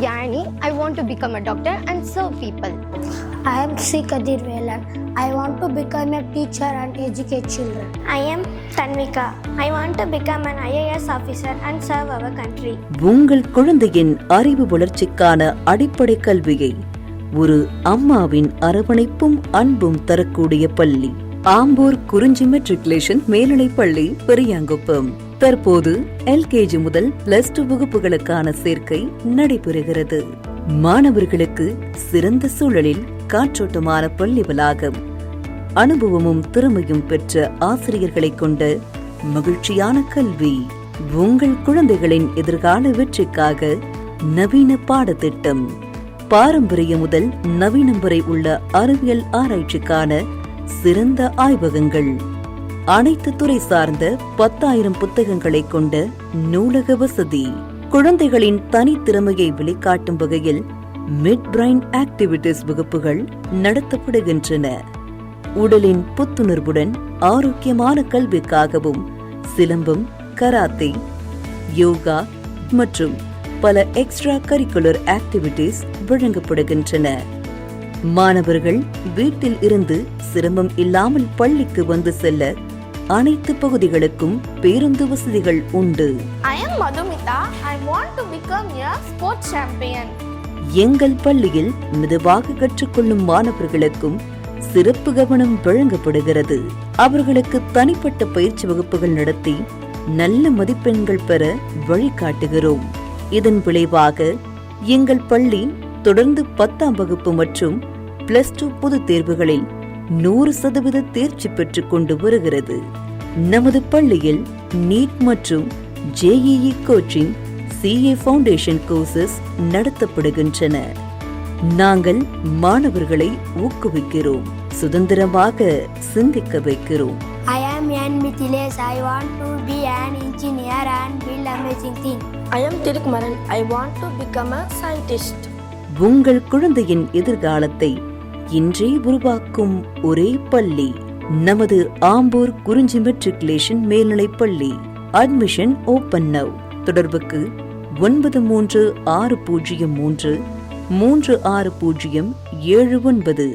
Yani. I want to become a doctor and serve people. I am C. Kadir Velan. I want to become a teacher and educate children. I am Tanvika. I want to become an IAS officer and serve our country. உங்கள் குழந்தையின் அறிவு வளர்ச்சிக்கான அடிப்படை கல்வியை ஒரு அம்மாவின் அரவணைப்பும் அன்பும் தரக்கூடிய பள்ளி ஆம்பூர் குறிஞ்சி மெட்ரிகுலேஷன் மேல்நிலைப் பள்ளி பெரியாங்குப்பம். தற்போது LKG முதல் +2 வகுப்புகளுக்கான சேர்க்கை நடைபெறுகிறது. மாணவர்களுக்கு சிறந்த சூழலில் காற்றோட்டமான பள்ளி வளாகம், அனுபவமும் திறமையும் பெற்ற ஆசிரியர்களை கொண்ட மகிழ்ச்சியான கல்வி. உங்கள் குழந்தைகளின் எதிர்கால வெற்றிக்காக நவீன பாடத்திட்டம், பாரம்பரிய முதல் நவீனம் வரை உள்ள அறிவியல் ஆராய்ச்சிக்கான சிறந்த ஆய்வகங்கள், அனைத்து துறை சார்ந்த 10,000 புத்தகங்களை கொண்ட நூலக வசதி, குழந்தைகளின் தனித்திறமையை வெளிக்காட்டும் வகையில் மிட் பிரைன் ஆக்டிவிட்டிஸ் வகுப்புகள் நடத்தப்படுகின்றன. உடலின் புத்துணர்வுடன் ஆரோக்கியமான கல்விக்காகவும் சிலம்பம், கராத்தே, யோகா மற்றும் பல எக்ஸ்ட்ரா கரிக்குலர் ஆக்டிவிட்டிஸ் வழங்கப்படுகின்றன. மாணவர்கள் வீட்டில் இருந்து சிரமம் இல்லாமல் பள்ளிக்கு வந்து செல்ல அனைத்து பகுதிகளுக்கும் பேருந்து வசதிகள் உண்டு. I am Madhumita. I want to become a sports champion. எங்கள் பள்ளியில் மெதுவாக கற்றுக்கொள்ளும் மாணவர்களுக்கும் சிறப்பு கவனம் வழங்கப்படுகிறது. அவர்களுக்கு தனிப்பட்ட பயிற்சி வகுப்புகள் நடத்தி நல்ல மதிப்பெண்கள் பெற வழிகாட்டுகிறோம். இதன் விளைவாக எங்கள் பள்ளி தொடர்ந்து 10ஆம் வகுப்பு மற்றும் +2 பொதுத் தேர்வுகளில் 100% தேர்ச்சி பெற்றுக் கொண்டு வருகிறது. நமது பள்ளியில் நீட் மற்றும் JEE coaching, CA foundation courses நடத்தப்படுகின்றன. நாங்கள் மாணவர்களை ஊக்குவிக்கிறோம், சுதந்திரமாக சிந்திக்க வைக்கிறோம். I am N. Mithilesh. I want to be an engineer and build amazing things. I am Tirukmaran. I want to become a scientist. உங்கள் குழந்தையின் எதிர்காலத்தை இன்றே உருவாக்கும் ஒரே பள்ளி நமது ஆம்பூர் குறிஞ்சி மெட்ரிகுலேஷன் மேல்நிலைப் பள்ளி. Admission open now. தொடர்புக்கு 9360336079.